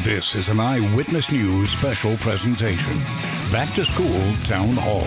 This is an Eyewitness News special presentation. Back to School Town Hall.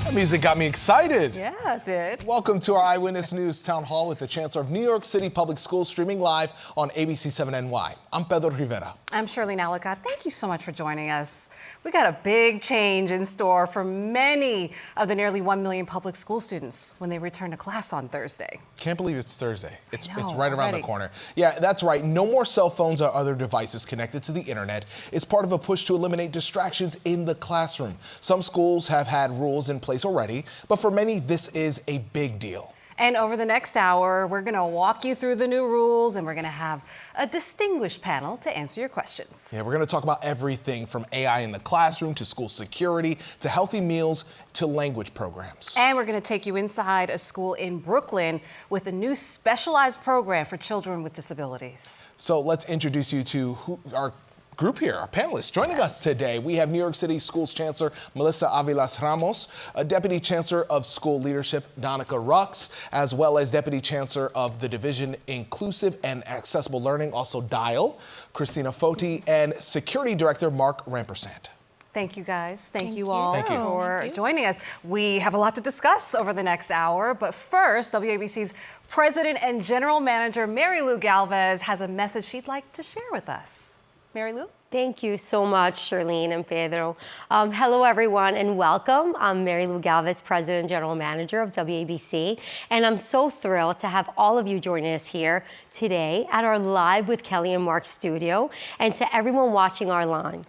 That music got me excited. Yeah, it did. Welcome to our Eyewitness News Town Hall with the Chancellor of New York City Public Schools, streaming live on ABC-7 NY. I'm Pedro Rivera. I'm Shirleen Allicot. Thank you so much for joining us. We got a big change in store for many of the nearly 1 million public school students when they return to class on Thursday. Can't believe it's Thursday. It's right around already. the corner. Yeah, that's right. No more cell phones or other devices connected to the internet. It's part of a push to eliminate distractions in the classroom. Some schools have had rules in place already, but for many, this is a big deal. And over the next hour, we're going to walk you through the new rules, and we're going to have a distinguished panel to answer your questions. Yeah, we're going to talk about everything from AI in the classroom to school security to healthy meals to language programs. And we're going to take you inside a school in Brooklyn with a new specialized program for children with disabilities. So let's introduce you to our group here, our panelists. Joining us today, we have New York City Schools Chancellor Melissa Aviles-Ramos, Deputy Chancellor of School Leadership Danica Rux, as well as Deputy Chancellor of the Division Inclusive and Accessible Learning, also DIAL, Christina Foti, and Security Director Mark Rampersand. Thank you, guys. Thank you all Thank you. for joining us. We have a lot to discuss over the next hour, but first, WABC's President and General Manager Mary Lou Galvez has a message she'd like to share with us. Mary Lou? Thank you so much, Shirleen and Pedro. Hello, everyone, and welcome. I'm Mary Lou Galvez, President and General Manager of WABC, and I'm so thrilled to have all of you joining us here today at our Live with Kelly and Mark studio, and to everyone watching our line.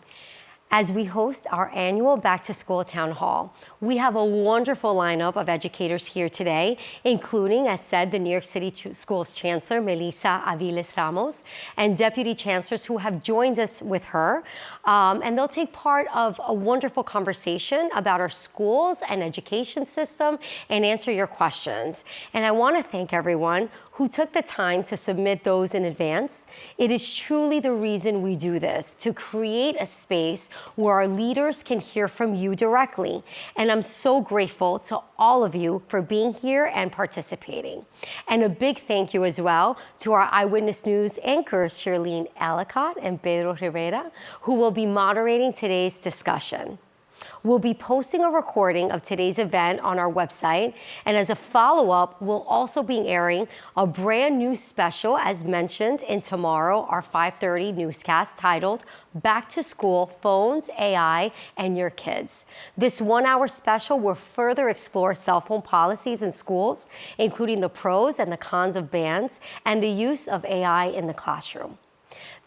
As we host our annual Back to School Town Hall, we have a wonderful lineup of educators here today, including, as said, the New York City Schools Chancellor Melissa Aviles-Ramos and Deputy Chancellors who have joined us with her. And they'll take part of a wonderful conversation about our schools and education system and answer your questions. And I want to thank everyone who took the time to submit those in advance. It is truly the reason we do this, to create a space where our leaders can hear from you directly. And I'm so grateful to all of you for being here and participating. And a big thank you as well to our Eyewitness News anchors, Shirleen Allicot and Pedro Rivera, who will be moderating today's discussion. We'll be posting a recording of today's event on our website, and as a follow-up, we'll also be airing a brand new special, as mentioned in tomorrow, our 5:30 newscast titled Back to School, Phones, AI, and Your Kids. This 1-hour special will further explore cell phone policies in schools, including the pros and the cons of bans and the use of AI in the classroom.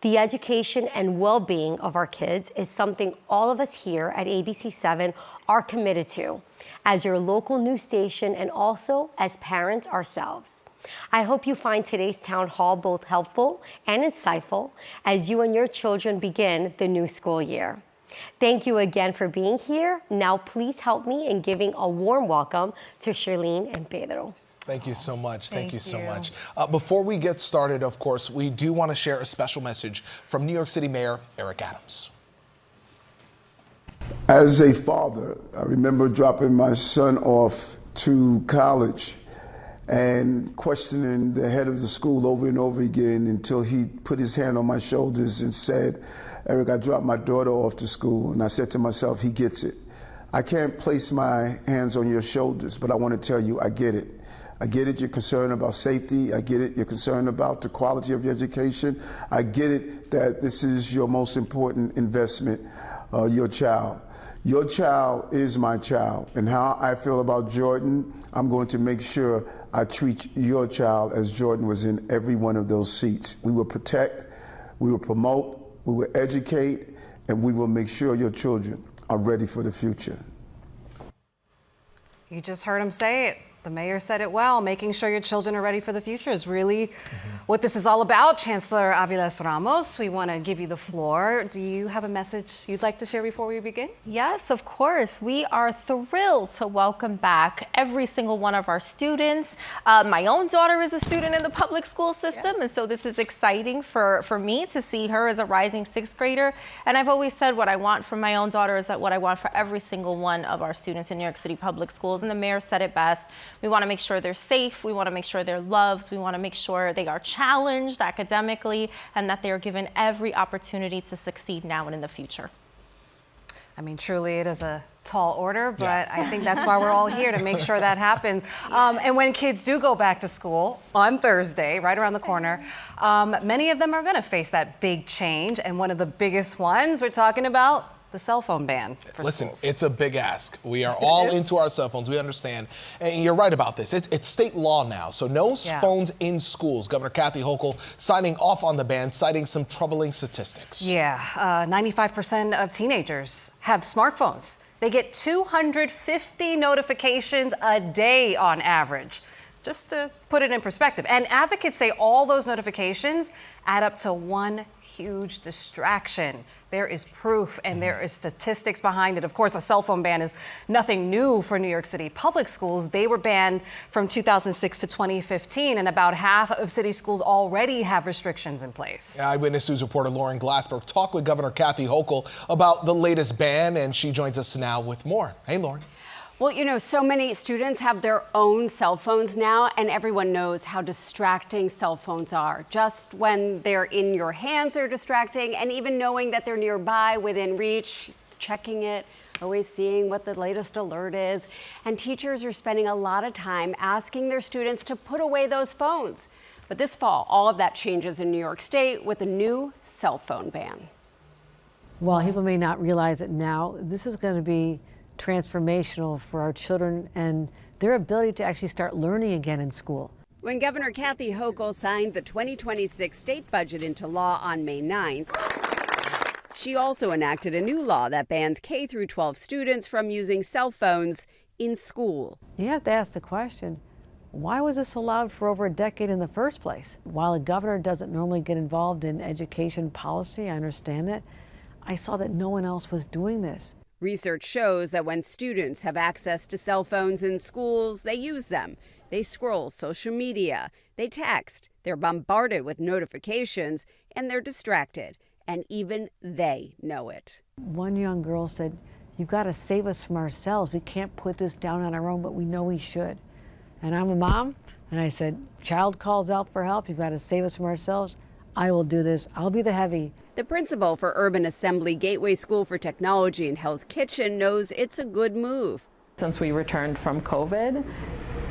The education and well-being of our kids is something all of us here at ABC7 are committed to, as your local news station and also as parents ourselves. I hope you find today's town hall both helpful and insightful as you and your children begin the new school year. Thank you again for being here. Now please help me in giving a warm welcome to Shirleen and Pedro. Thank you so much. Thank you so you. much. Before we get started, of course, we do want to share a special message from New York City Mayor Eric Adams. As a father, I remember dropping my son off to college and questioning the head of the school over and over again until he put his hand on my shoulders and said, "Eric, I dropped my daughter off to school." And I said to myself, he gets it. I can't place my hands on your shoulders, but I want to tell you, I get it. I get it, you're concerned about safety. I get it, you're concerned about the quality of your education. I get it that this is your most important investment, your child. Your child is my child. And how I feel about Jordan, I'm going to make sure I treat your child as Jordan was in every one of those seats. We will protect, we will promote, we will educate, and we will make sure your children are ready for the future. You just heard him say it. The mayor said it well. Making sure your children are ready for the future is really what this is all about. Chancellor Aviles-Ramos, we want to give you the floor. Do you have a message you'd like to share before we begin? Yes, of course. We are thrilled to welcome back every single one of our students. My own daughter is a student in the public school system, and so this is exciting for me to see her as a rising sixth grader. And I've always said what I want for my own daughter is that what I want for every single one of our students in New York City public schools. And the mayor said it best. We want to make sure they're safe. We want to make sure they're loved. We want to make sure they are challenged academically and that they are given every opportunity to succeed now and in the future. I mean, truly, it is a tall order, but I think that's why we're all here, to make sure that happens. And when kids do go back to school on Thursday, right around the corner, many of them are going to face that big change. And one of the biggest ones we're talking about, the cell phone ban for schools. It's a big ask. We are all into our cell phones. We understand. And you're right about this. It's state law now. So no phones in schools. Governor Kathy Hochul signing off on the ban, citing some troubling statistics. Yeah, 95% of teenagers have smartphones. They get 250 notifications a day on average, just to put it in perspective. And advocates say all those notifications add up to one huge distraction. There is proof and there is statistics behind it. Of course, a cell phone ban is nothing new for New York City public schools. They were banned from 2006 to 2015, and about half of city schools already have restrictions in place. Eyewitness News reporter Lauren Glassberg talked with Governor Kathy Hochul about the latest ban, and she joins us now with more. Hey, Lauren. Well, you know, so many students have their own cell phones now, and everyone knows how distracting cell phones are. Just when they're in your hands, they're distracting, and even knowing that they're nearby, within reach, checking it, always seeing what the latest alert is. And teachers are spending a lot of time asking their students to put away those phones. But this fall, all of that changes in New York State with a new cell phone ban. While people may not realize it now, this is going to be transformational for our children and their ability to actually start learning again in school. When Governor Kathy Hochul signed the 2026 state budget into law on May 9th, she also enacted a new law that bans K-12 students from using cell phones in school. You have to ask the question, why was this allowed for over a decade in the first place? While a governor doesn't normally get involved in education policy, I understand that, I saw that no one else was doing this. Research shows that when students have access to cell phones in schools, they use them. They scroll social media, they text, they're bombarded with notifications, and they're distracted. And even they know it. One young girl said, "You've got to save us from ourselves. We can't put this down on our own, but we know we should." And I'm a mom, and I said, child calls out for help. You've got to save us from ourselves. I will do this. I'll be the heavy. The principal for Urban Assembly Gateway School for Technology in Hell's Kitchen knows it's a good move. Since we returned from COVID,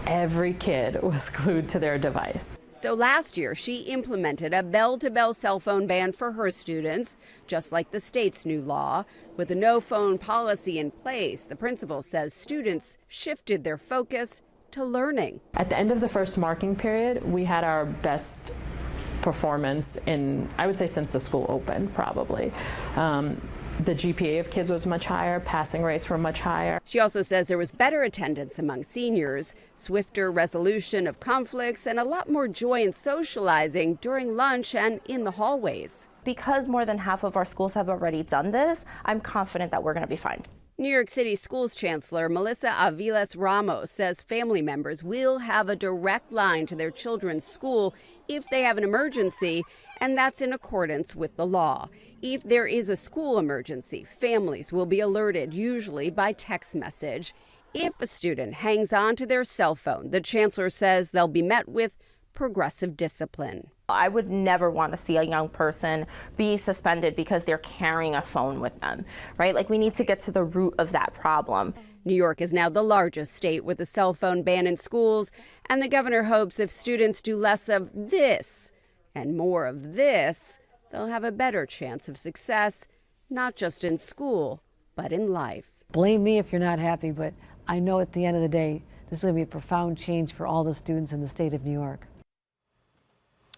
every kid was glued to their device. So last year, she implemented a bell-to-bell cell phone ban for her students, just like the state's new law. With a no-phone policy in place, the principal says students shifted their focus to learning. At the end of the first marking period, we had our best performance in, I would say, since the school opened, probably. The GPA of kids was much higher, passing rates were much higher. She also says there was better attendance among seniors, swifter resolution of conflicts, and a lot more joy in socializing during lunch and in the hallways. Because more than half of our schools have already done this, I'm confident that we're going to be fine. New York City Schools Chancellor Melissa Aviles-Ramos says family members will have a direct line to their children's school if they have an emergency, and that's in accordance with the law. If there is a school emergency, families will be alerted, usually by text message. If a student hangs on to their cell phone, the chancellor says they'll be met with progressive discipline. I would never want to see a young person be suspended because they're carrying a phone with them, right? Like, we need to get to the root of that problem. New York is now the largest state with a cell phone ban in schools, and the governor hopes if students do less of this and more of this, they'll have a better chance of success, not just in school, but in life. Blame me if you're not happy, but I know at the end of the day, this is going to be a profound change for all the students in the state of New York.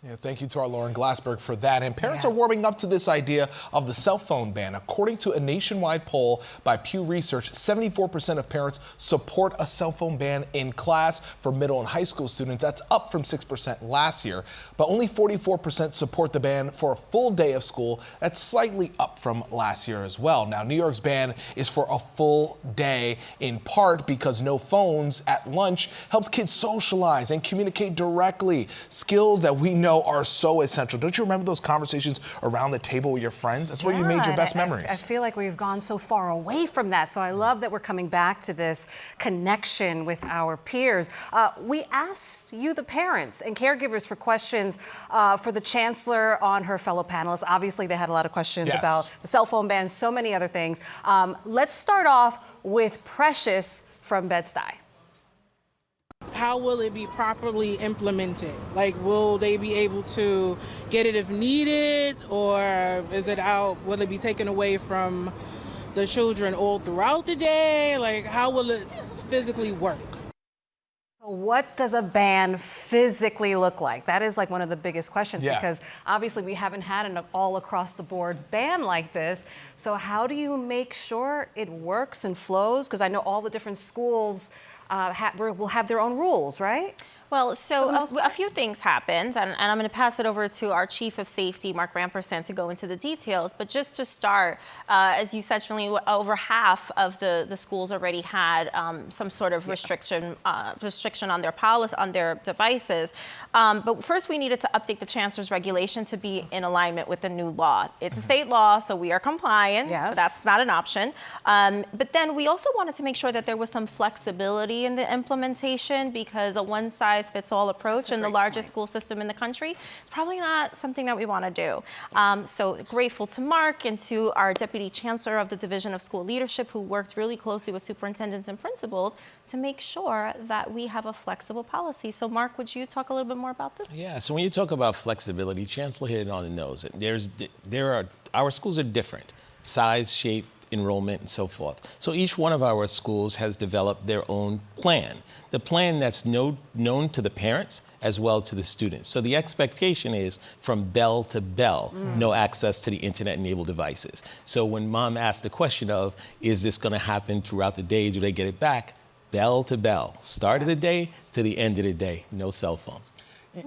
Yeah, thank you to our Lauren Glassberg for that. And parents are warming up to this idea of the cell phone ban. According to a nationwide poll by Pew Research, 74% of parents support a cell phone ban in class for middle and high school students. That's up from 6% last year. But only 44% support the ban for a full day of school. That's slightly up from last year as well. Now, New York's ban is for a full day, in part because no phones at lunch helps kids socialize and communicate directly, skills that we know know are so essential. Don't you remember those conversations around the table with your friends? That's where you made your best memories. I feel like we've gone so far away from that. So I love that we're coming back to this connection with our peers. We asked you, the parents and caregivers, for questions for the chancellor on her fellow panelists. Obviously, they had a lot of questions about the cell phone ban, so many other things. Let's start off with Precious from Bed-Stuy. How will it be properly implemented? Like, will they be able to get it if needed, or is it out? Will it be taken away from the children all throughout the day? Like, how will it physically work? What does a ban physically look like? That is like one of the biggest questions, because obviously we haven't had an all across the board ban like this. So how do you make sure it works and flows? Because I know all the different schools will have their own rules, right? Well, so a few things happened, and I'm going to pass it over to our Chief of Safety, Mark Rampersad, to go into the details. But just to start, as you said, Shirleen, over half of the schools already had some sort of restriction on their policy, on their devices. But first, we needed to update the Chancellor's regulation to be in alignment with the new law. It's a state law, so we are compliant. But that's not an option. But then we also wanted to make sure that there was some flexibility in the implementation, because a one-size-fits-all approach in the largest school system in the country is probably not something that we want to do. So grateful to Mark and to our Deputy Chancellor of the Division of School Leadership, who worked really closely with superintendents and principals to make sure that we have a flexible policy. So Mark, would you talk a little bit more about this? Yeah, so when you talk about flexibility, Chancellor hit it on the nose. Our schools are different, size, shape, enrollment, and so forth. So each one of our schools has developed their own plan, the plan that's known to the parents as well to the students. So the expectation is from bell to bell, no access to the internet-enabled devices. So when mom asked the question of, is this going to happen throughout the day, do they get it back? Bell to bell, start of the day to the end of the day, no cell phones.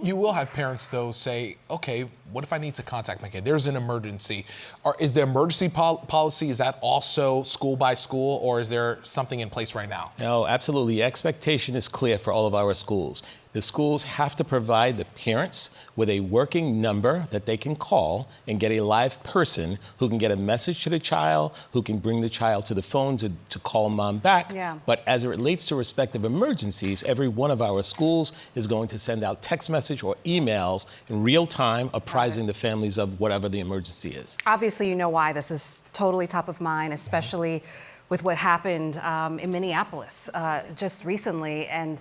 You will have parents, though, say, okay, what if I need to contact my kid? There's an emergency. Is the emergency policy, is that also school by school, or is there something in place right now? No, absolutely. The expectation is clear for all of our schools. The schools have to provide the parents with a working number that they can call and get a live person who can get a message to the child, who can bring the child to the phone to call mom back. But as it relates to respective emergencies, every one of our schools is going to send out text message or emails in real time apprising the families of whatever the emergency is. Obviously, you know why this is totally top of mind, especially with what happened in Minneapolis just recently. And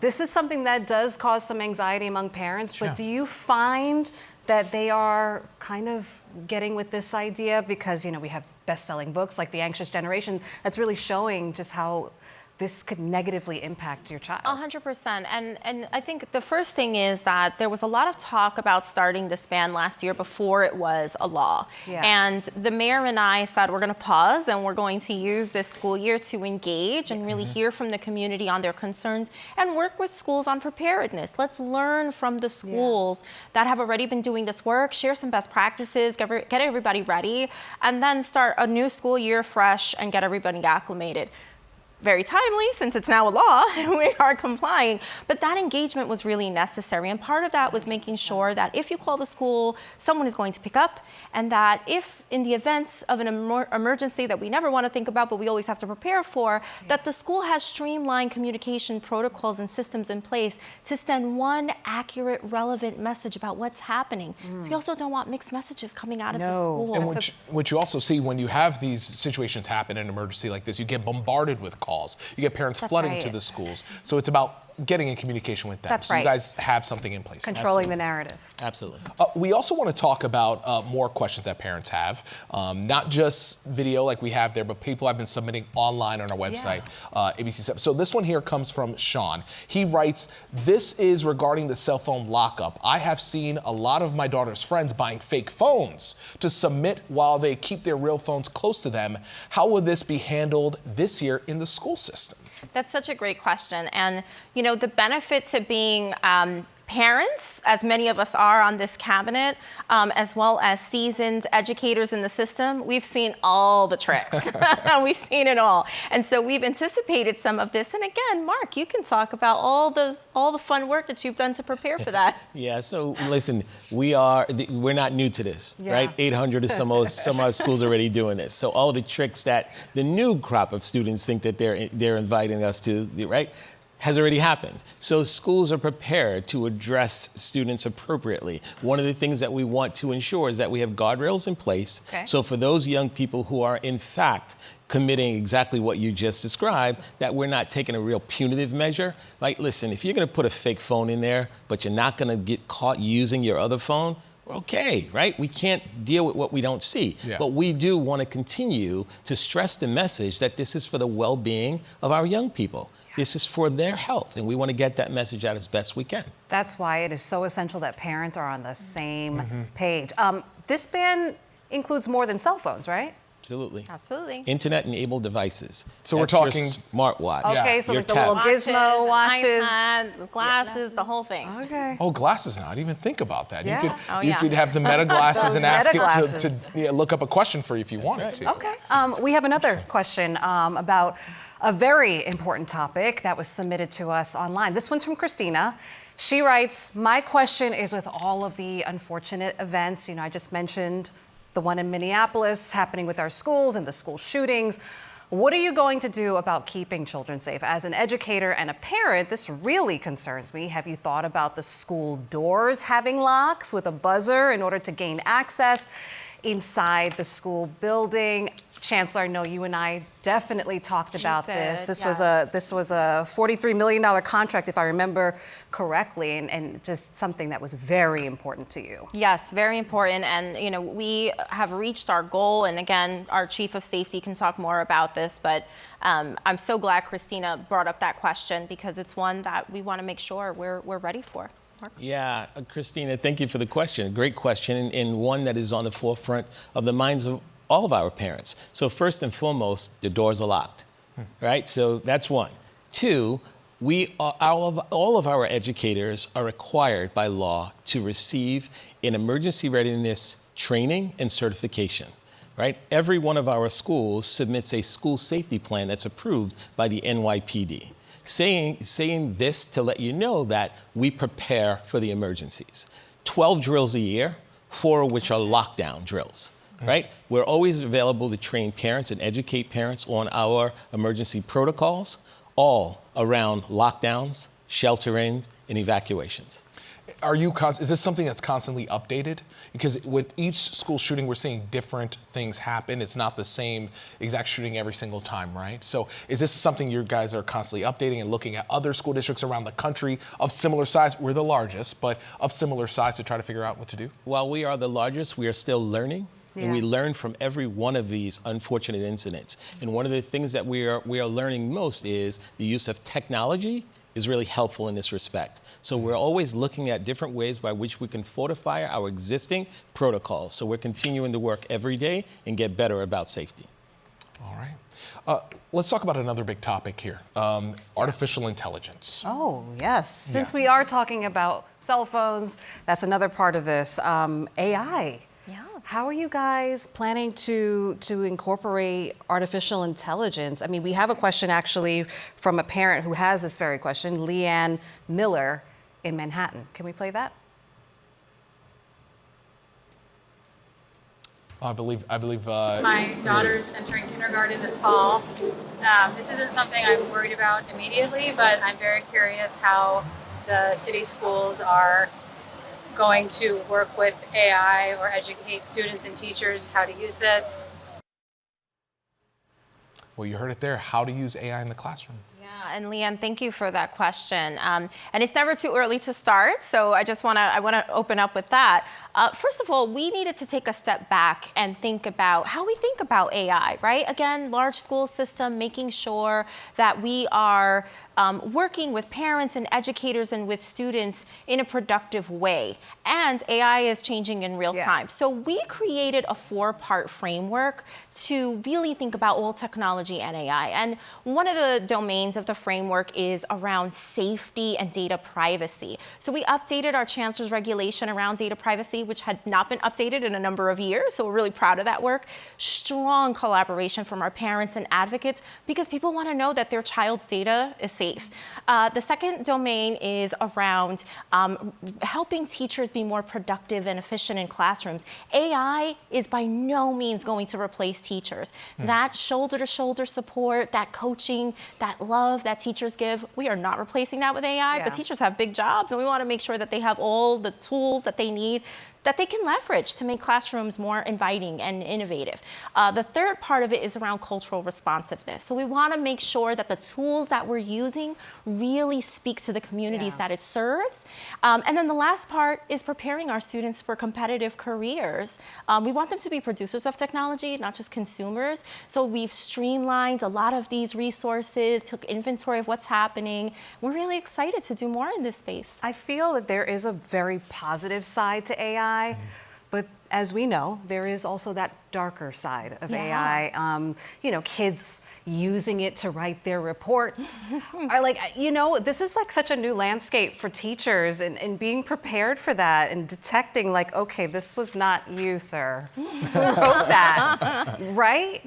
this is something that does cause some anxiety among parents, but do you find that they are kind of getting with this idea? Because, you know, we have best-selling books like The Anxious Generation that's really showing just how this could negatively impact your child. 100%. And I think the first thing is that there was a lot of talk about starting this ban last year before it was a law. And the mayor and I said, we're going to pause and we're going to use this school year to engage and really hear from the community on their concerns and work with schools on preparedness. Let's learn from the schools that have already been doing this work, share some best practices, get everybody ready, and then start a new school year fresh and get everybody acclimated. Very timely, since it's now a law and we are complying. But that engagement was really necessary. And part of that was making sure that if you call the school, someone is going to pick up, and that if in the event of an emergency that we never want to think about, but we always have to prepare for, that the school has streamlined communication protocols and systems in place to send one accurate, relevant message about what's happening. So we also don't want mixed messages coming out of the school. And what you also see when you have these situations happen in an emergency like this, you get bombarded with calls. You get parents flooding to the schools. So it's about getting in communication with them. So you guys have something in place. Controlling the narrative. Absolutely. We also want to talk about more questions that parents have. Not just video like we have there, but people have been submitting online on our website, ABC-7. So this one here comes from Sean. He writes, this is regarding the cell phone lockup. I have seen a lot of my daughter's friends buying fake phones to submit while they keep their real phones close to them. How will this be handled this year in the school system? That's such a great question. And, you know, the benefit to being parents, as many of us are on this cabinet, as well as seasoned educators in the system, we've seen all the tricks. We've seen it all. And so we've anticipated some of this. And again, Mark, you can talk about all the fun work that you've done to prepare for that. Yeah, so listen, we're not new to this, right? 800 of some of our schools already doing this. So all the tricks that the new crop of students think that they're inviting us to, right, has already happened. So schools are prepared to address students appropriately. One of the things that we want to ensure is that we have guardrails in place. Okay. So for those young people who are in fact committing exactly what you just described, that we're not taking a real punitive measure. Like, listen, if you're gonna put a fake phone in there, but you're not gonna get caught using your other phone, okay, right? We can't deal with what we don't see. Yeah. But we do want to continue to stress the message that this is for the well-being of our young people. This is for their health, and we want to get that message out as best we can. That's why it is so essential that parents are on the same page. This ban includes more than cell phones, right? Absolutely. Absolutely. Internet-enabled devices. So that's we're talking smartwatch. Okay, so like the little gizmo watches, iPad, glasses, the whole thing. Okay. Oh, glasses now. I didn't even think about that. Yeah. You could have the Meta glasses and ask Meta it to look up a question for you if you wanted to. Okay. We have another question about a very important topic that was submitted to us online. This one's from Christina. She writes, my question is with all of the unfortunate events, I just mentioned the one in Minneapolis happening with our schools and the school shootings. What are you going to do about keeping children safe? As an educator and a parent, this really concerns me. Have you thought about the school doors having locks with a buzzer in order to gain access inside the school building? Chancellor, I know you and I definitely talked about this. This was a $43 million contract, if I remember correctly, and just something that was very important to you. Yes, very important. And we have reached our goal. And again, our chief of safety can talk more about this. But I'm so glad Christina brought up that question because it's one that we want to make sure we're ready for. Mark? Yeah, Christina, thank you for the question. Great question, and one that is on the forefront of the minds of all of our parents. So first and foremost, the doors are locked, right? So that's one. Two, all of our educators are required by law to receive an emergency readiness training and certification, right? Every one of our schools submits a school safety plan that's approved by the NYPD. Saying this to let you know that we prepare for the emergencies. 12 drills a year, 4 of which are lockdown drills. Right? We're always available to train parents and educate parents on our emergency protocols, all around lockdowns, shelter-ins, and evacuations. Is this something that's constantly updated? Because with each school shooting, we're seeing different things happen. It's not the same exact shooting every single time, right? So is this something you guys are constantly updating and looking at other school districts around the country of similar size? We're the largest, but of similar size to try to figure out what to do? While we are the largest, we are still learning. Yeah. And we learn from every one of these unfortunate incidents. And one of the things that we are learning most is the use of technology is really helpful in this respect. So we're always looking at different ways by which we can fortify our existing protocols. So we're continuing to work every day and get better about safety. All right. Let's talk about another big topic here, artificial intelligence. Oh, yes. Since we are talking about cell phones, that's another part of this. AI. Yeah. How are you guys planning to incorporate artificial intelligence? I mean, we have a question actually from a parent who has this very question, Leanne Miller in Manhattan. Can we play that? I believe. My daughter's entering kindergarten this fall. This isn't something I'm worried about immediately, but I'm very curious how the city schools are going to work with AI or educate students and teachers how to use this. Well, you heard it there, how to use AI in the classroom. Yeah, and Leanne, thank you for that question. And it's never too early to start, so I want to open up with that. First of all, we needed to take a step back and think about how we think about AI, right? Again, large school system, making sure that we are working with parents and educators and with students in a productive way. And AI is changing in real time. So we created a 4-part framework to really think about all technology and AI. And one of the domains of the framework is around safety and data privacy. So we updated our chancellor's regulation around data privacy, which had not been updated in a number of years. So we're really proud of that work. Strong collaboration from our parents and advocates because people want to know that their child's data is safe. The second domain is around helping teachers be more productive and efficient in classrooms. AI is by no means going to replace teachers. That shoulder-to-shoulder support, that coaching, that love that teachers give, we are not replacing that with AI, but teachers have big jobs and we want to make sure that they have all the tools that they need that they can leverage to make classrooms more inviting and innovative. The third part of it is around cultural responsiveness. So we want to make sure that the tools that we're using really speak to the communities that it serves. And then the last part is preparing our students for competitive careers. We want them to be producers of technology, not just consumers. So we've streamlined a lot of these resources, took inventory of what's happening. We're really excited to do more in this space. I feel that there is a very positive side to AI. But as we know, there is also that darker side of AI. You know, kids using it to write their reports are like, you know, this is like such a new landscape for teachers and being prepared for that and detecting like, okay, this was not you, sir. Who wrote that, right?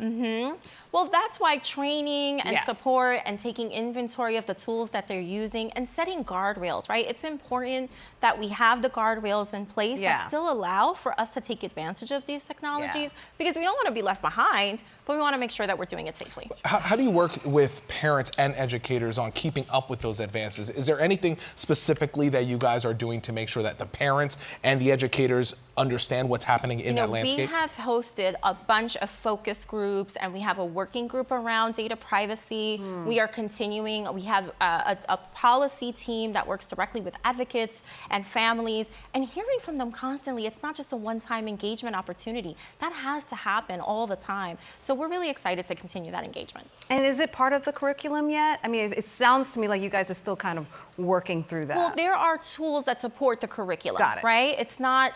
Well, that's why training and support and taking inventory of the tools that they're using and setting guardrails, right? It's important that we have the guardrails in place that still allow for us to take advantage of these technologies because we don't want to be left behind, but we want to make sure that we're doing it safely. How do you work with parents and educators on keeping up with those advances? Is there anything specifically that you guys are doing to make sure that the parents and the educators understand what's happening in that landscape? We have hosted a bunch of focus groups and we have a working group around data privacy. We are continuing. We have a policy team that works directly with advocates and families and hearing from them constantly. It's not just a one-time engagement opportunity. That has to happen all the time. So we're really excited to continue that engagement. And is it part of the curriculum yet? I mean, it sounds to me like you guys are still kind of working through that. Well, there are tools that support the curriculum, right? It's not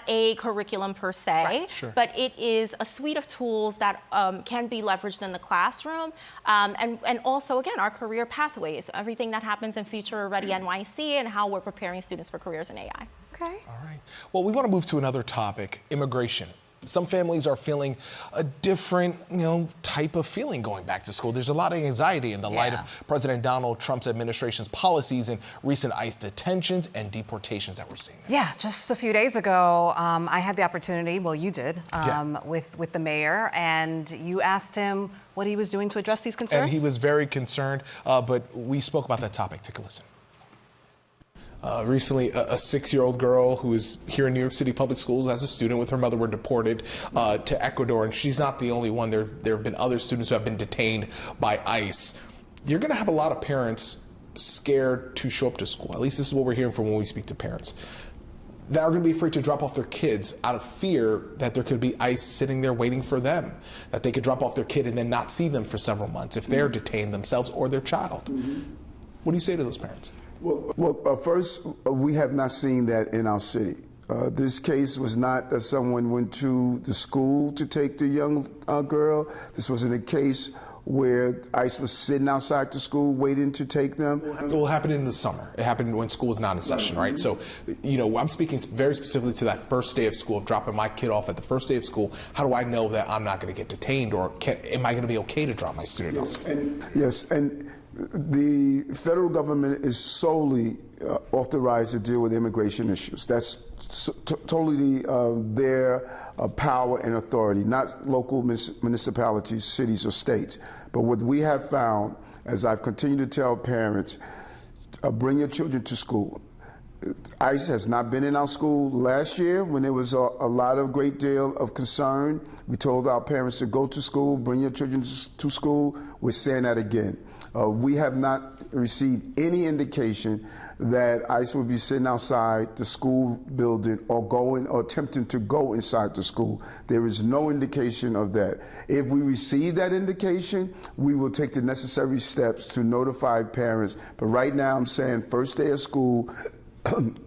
a curriculum per se, but it is a suite of tools that can be leveraged in the classroom. And also, again, our career pathways, everything that happens in Future Ready NYC and how we're preparing students for careers in AI. Okay. All right. Well, we want to move to another topic, immigration. Some families are feeling a different, type of feeling going back to school. There's a lot of anxiety in the light of President Donald Trump's administration's policies and recent ICE detentions and deportations that we're seeing. Yeah, just a few days ago, I had the opportunity, well, you did, with the mayor, and you asked him what he was doing to address these concerns? And he was very concerned, but we spoke about that topic. Take a listen. Recently, a 6-year-old girl who is here in New York City public schools as a student with her mother were deported to Ecuador, and she's not the only one. There have been other students who have been detained by ICE. You're going to have a lot of parents scared to show up to school. At least this is what we're hearing from when we speak to parents. That are going to be afraid to drop off their kids out of fear that there could be ICE sitting there waiting for them, that they could drop off their kid and then not see them for several months if they're detained themselves or their child. What do you say to those parents? Well, first, we have not seen that in our city. This case was not that someone went to the school to take the young girl. This wasn't a case where ICE was sitting outside the school waiting to take them. Well, it happened in the summer. It happened when school was not in session, right? So, I'm speaking very specifically to that first day of school, of dropping my kid off at the first day of school. How do I know that I'm not going to get detained, or am I going to be okay to drop my student off? And the federal government is solely authorized to deal with immigration issues. That's totally their power and authority, not local municipalities, cities, or states. But what we have found, as I've continued to tell parents, bring your children to school. ICE has not been in our school. Last year, when there was a great deal of concern, we told our parents to go to school, bring your children to school. We're saying that again. We have not received any indication that ICE will be sitting outside the school building or attempting to go inside the school. There is no indication of that. If we receive that indication, we will take the necessary steps to notify parents. But right now, I'm saying first day of school,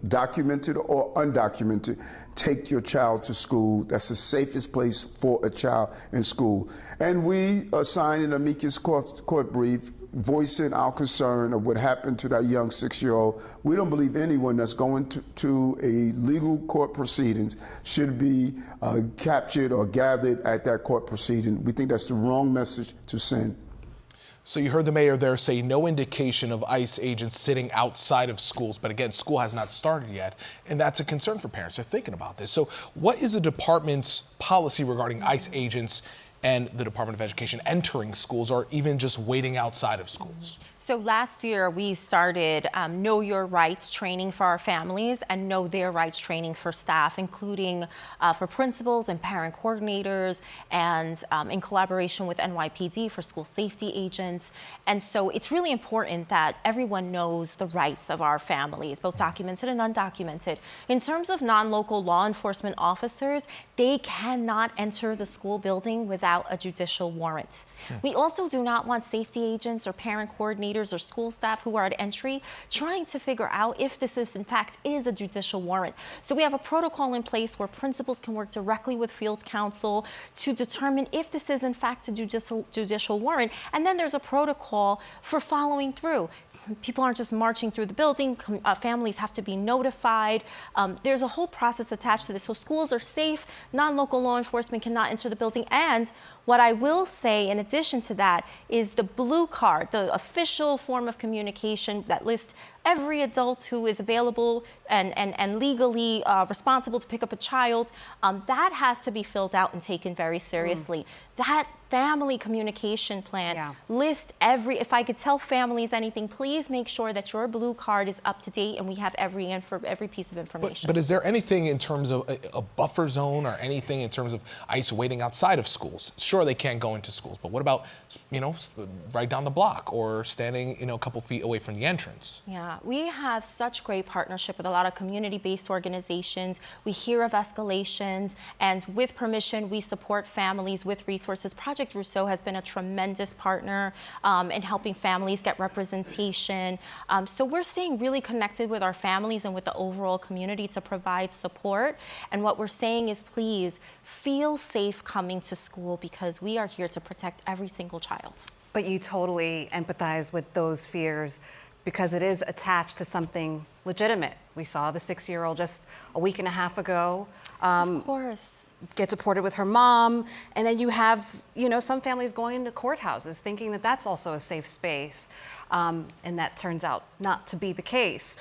documented or undocumented, take your child to school. That's the safest place for a child in school. And we signed an amicus court brief voicing our concern of what happened to that young 6-year-old. We don't believe anyone that's going to a legal court proceedings should be captured or gathered at that court proceeding. We think that's the wrong message to send. So you heard the mayor there say no indication of ICE agents sitting outside of schools. But again, school has not started yet, and that's a concern for parents. They're thinking about this. So what is the department's policy regarding ICE agents and the Department of Education entering schools or even just waiting outside of schools? So last year we started Know Your Rights training for our families and Know Their Rights training for staff, including for principals and parent coordinators, and in collaboration with NYPD for school safety agents. And so it's really important that everyone knows the rights of our families, both documented and undocumented. In terms of non-local law enforcement officers, they cannot enter the school building without a judicial warrant. We also do not want safety agents or parent coordinators or school staff who are at entry trying to figure out if this is in fact is a judicial warrant. So we have a protocol in place where principals can work directly with field counsel to determine if this is in fact a judicial warrant. And then there's a protocol for following through. People aren't just marching through the building. Families have to be notified. There's a whole process attached to this. So schools are safe. Non-local law enforcement cannot enter the building. And what I will say in addition to that is the blue card, the official form of communication that lists every adult who is available and legally responsible to pick up a child, that has to be filled out and taken very seriously. That family communication plan lists if I could tell families anything, please make sure that your blue card is up to date and we have every piece of information. But is there anything in terms of a buffer zone or anything in terms of ICE waiting outside of schools? Sure, they can't go into schools, but what about, right down the block or standing, a couple feet away from the entrance? Yeah, we have such great partnership with a lot of community-based organizations. We hear of escalations, and with permission, we support families with resources. Project Rousseau has been a tremendous partner in helping families get representation. So we're staying really connected with our families and with the overall community to provide support. And what we're saying is, please feel safe coming to school because we are here to protect every single child. But you totally empathize with those fears because it is attached to something legitimate. We saw the 6-year-old just a week and a half ago. Of course. Get deported with her mom, and then you have, some families going to courthouses thinking that that's also a safe space, and that turns out not to be the case.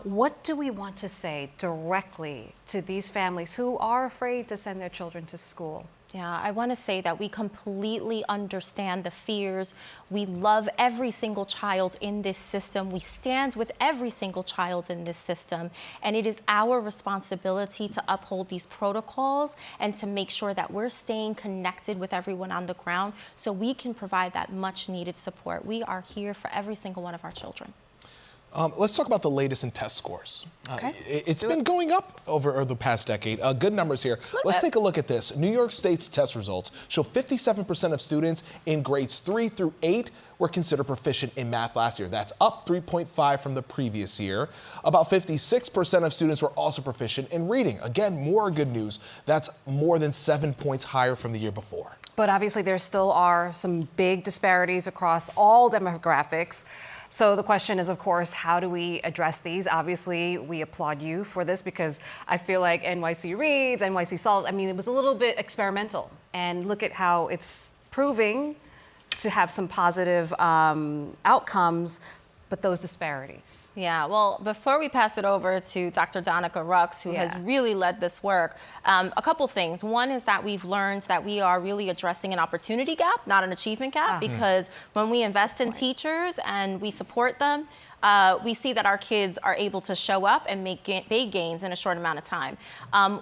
What do we want to say directly to these families who are afraid to send their children to school? Yeah, I want to say that we completely understand the fears. We love every single child in this system. We stand with every single child in this system. And it is our responsibility to uphold these protocols and to make sure that we're staying connected with everyone on the ground so we can provide that much needed support. We are here for every single one of our children. Let's talk about the latest in test scores. Okay. It's been going up over the past decade. Good numbers here. Let's take a look at this. New York State's test results show 57% of students in grades 3 through 8 were considered proficient in math last year. That's up 3.5 from the previous year. About 56% of students were also proficient in reading. Again, more good news. That's more than 7 points higher from the year before. But obviously there still are some big disparities across all demographics. So the question is, of course, how do we address these? Obviously, we applaud you for this because I feel like NYC Reads, NYC Solves, it was a little bit experimental. And look at how it's proving to have some positive outcomes, but those disparities. Yeah, well, before we pass it over to Dr. Donica Rux, who has really led this work, a couple things. One is that we've learned that we are really addressing an opportunity gap, not an achievement gap, because when we invest in teachers and we support them, we see that our kids are able to show up and make big gains in a short amount of time.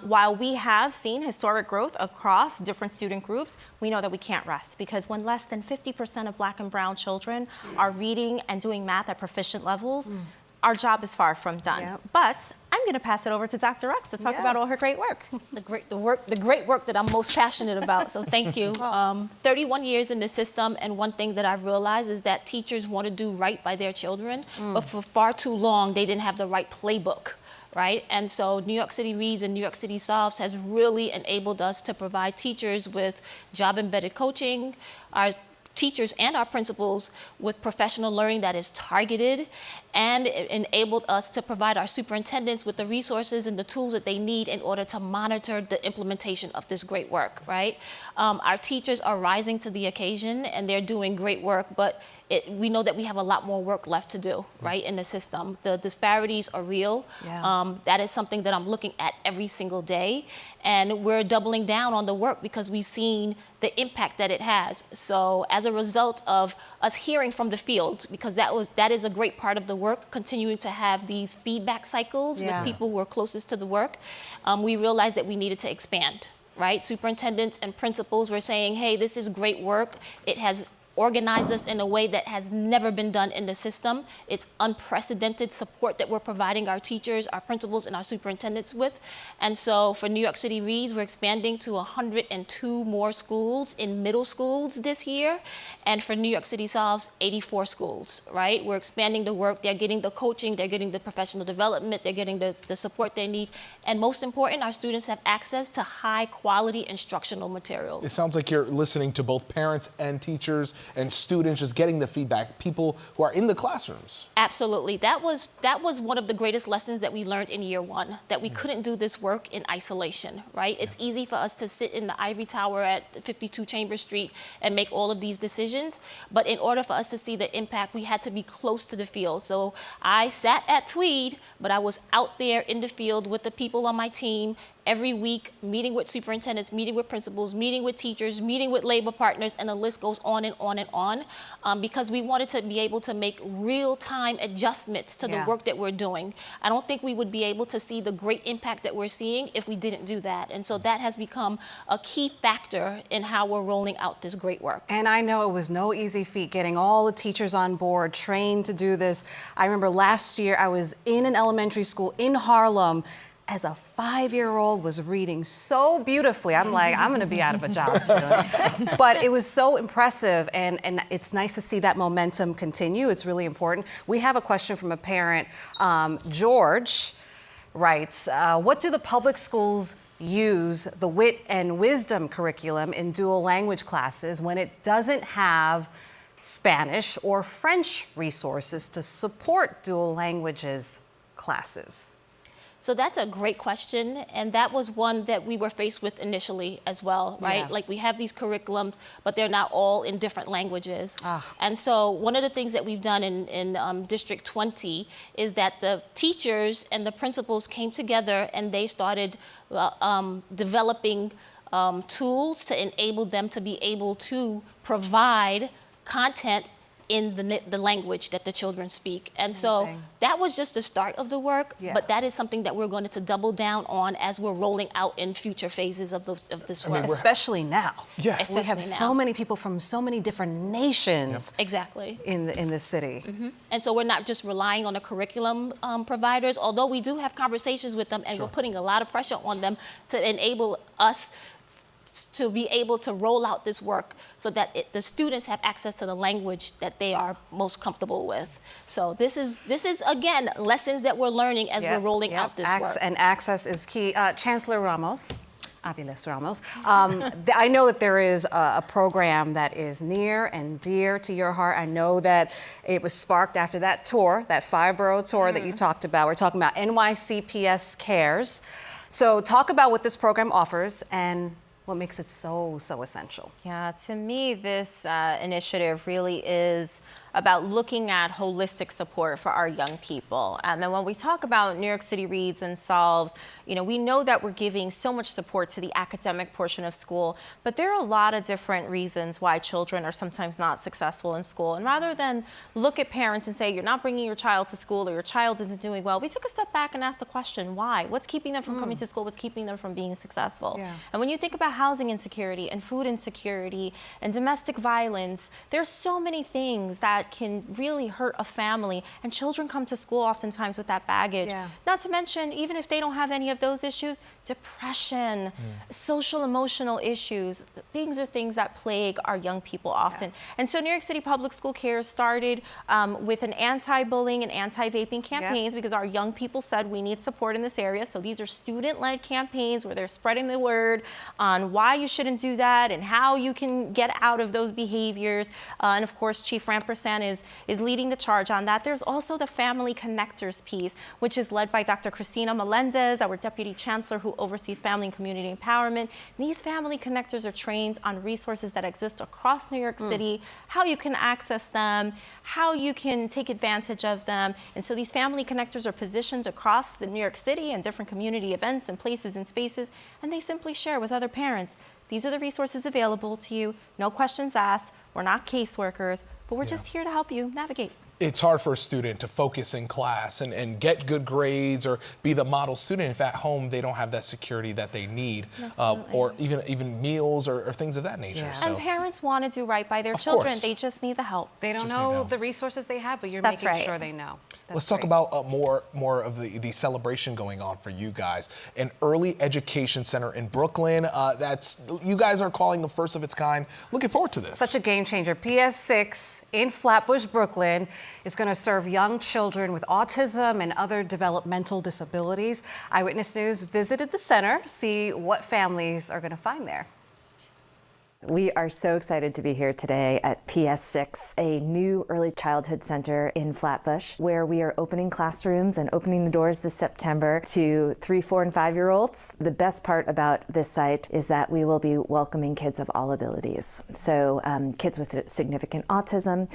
While we have seen historic growth across different student groups, we know that we can't rest because when less than 50% of Black and brown children are reading and doing math at proficient levels, our job is far from done. But I'm going to pass it over to Dr. Rux to talk about all her great work. The great work that I'm most passionate about. So thank you. 31 years in the system, and one thing that I've realized is that teachers want to do right by their children, but for far too long they didn't have the right playbook. Right? And so New York City Reads and New York City Solves has really enabled us to provide teachers with job-embedded coaching, our teachers and our principals with professional learning that is targeted, and it enabled us to provide our superintendents with the resources and the tools that they need in order to monitor the implementation of this great work, right? Our teachers are rising to the occasion and they're doing great work, but we know that we have a lot more work left to do, right, in the system. The disparities are real. That is something that I'm looking at every single day. And we're doubling down on the work because we've seen the impact that it has. So as a result of us hearing from the field, because that is a great part of the work, continuing to have these feedback cycles with people who are closest to the work, we realized that we needed to expand, right? Superintendents and principals were saying, hey, this is great work. It has organize us in a way that has never been done in the system. It's unprecedented support that we're providing our teachers, our principals, and our superintendents with. And so for New York City Reads, we're expanding to 102 more schools in middle schools this year. And for New York City Solves, 84 schools, right? We're expanding the work. They're getting the coaching. They're getting the professional development. They're getting the support they need. And most important, our students have access to high quality instructional materials. It sounds like you're listening to both parents and teachers and students, just getting the feedback, people who are in the classrooms. Absolutely. That was one of the greatest lessons that we learned in year one, that we couldn't do this work in isolation, right? It's easy for us to sit in the ivory tower at 52 Chambers Street and make all of these decisions, but in order for us to see the impact, we had to be close to the field. So I sat at Tweed, but I was out there in the field with the people on my team every week, meeting with superintendents, meeting with principals, meeting with teachers, meeting with labor partners, and the list goes on and on and on, because we wanted to be able to make real-time adjustments to the work that we're doing. I don't think we would be able to see the great impact that we're seeing if we didn't do that. And so that has become a key factor in how we're rolling out this great work. And I know it was no easy feat getting all the teachers on board, trained to do this. I remember last year I was in an elementary school in Harlem as a 5-year-old was reading so beautifully. I'm like, I'm gonna be out of a job soon. But it was so impressive, and it's nice to see that momentum continue. It's really important. We have a question from a parent. George writes, what do the public schools use the Wit and Wisdom curriculum in dual language classes when it doesn't have Spanish or French resources to support dual languages classes? So that's a great question, and that was one that we were faced with initially as well, right? Yeah. Like we have these curriculums, but they're not all in different languages. And so one of the things that we've done in District 20 is that the teachers and the principals came together and they started developing tools to enable them to be able to provide content in the language that the children speak. And so that was just the start of the work, but that is something that we're going to double down on as we're rolling out in future phases of this work. Especially now. Yeah. We have so many people from so many different nations exactly in the city. And so we're not just relying on the curriculum providers, although we do have conversations with them, and we're putting a lot of pressure on them to enable us to be able to roll out this work so that the students have access to the language that they are most comfortable with. So this is again, lessons that we're learning as we're rolling out this work. And access is key. Chancellor Aviles-Ramos, I know that there is a program that is near and dear to your heart. I know that it was sparked after that tour, that 5-borough tour that you talked about. We're talking about NYC Cares. So talk about what this program offers and what makes it so essential. Yeah, to me, this initiative really is about looking at holistic support for our young people. And when we talk about New York City Reads and Solves, you know, we know that we're giving so much support to the academic portion of school, but there are a lot of different reasons why children are sometimes not successful in school. And rather than look at parents and say, you're not bringing your child to school or your child isn't doing well, we took a step back and asked the question, why? What's keeping them from coming to school? What's keeping them from being successful? And when you think about housing insecurity and food insecurity and domestic violence, there's so many things that that can really hurt a family. And children come to school oftentimes with that baggage. Yeah. Not to mention, even if they don't have any of those issues, depression, social emotional issues, things are things that plague our young people often. Yeah. And so New York City Public School Cares started with an anti-bullying and anti-vaping campaigns because our young people said we need support in this area. So these are student-led campaigns where they're spreading the word on why you shouldn't do that and how you can get out of those behaviors. And of course, Chief Rampersad is leading the charge on that. There's also the Family Connectors piece, which is led by Dr. Cristina Melendez, our Deputy Chancellor who oversees family and community empowerment. These Family Connectors are trained on resources that exist across New York City, how you can access them, how you can take advantage of them. And so these Family Connectors are positioned across the New York City and different community events and places and spaces, and they simply share with other parents. These are the resources available to you, no questions asked. We're not caseworkers, but we're just here to help you navigate. It's hard for a student to focus in class and get good grades or be the model student if at home they don't have that security that they need, or even meals or things of that nature. Yeah. So. And parents want to do right by their children. They just need the help. They don't know the resources they have, but you're That's making right. sure they know. Let's talk about more of the celebration going on for you guys. An early education center in Brooklyn. You guys are calling the first of its kind. Looking forward to this. Such a game changer. PS6 in Flatbush, Brooklyn is going to serve young children with autism and other developmental disabilities. Eyewitness News visited the center to see what families are going to find there. We are so excited to be here today at PS6, a new early childhood center in Flatbush, where we are opening classrooms and opening the doors this September to 3, 4, and 5-year-olds. The best part about this site is that we will be welcoming kids of all abilities. So kids with significant autism,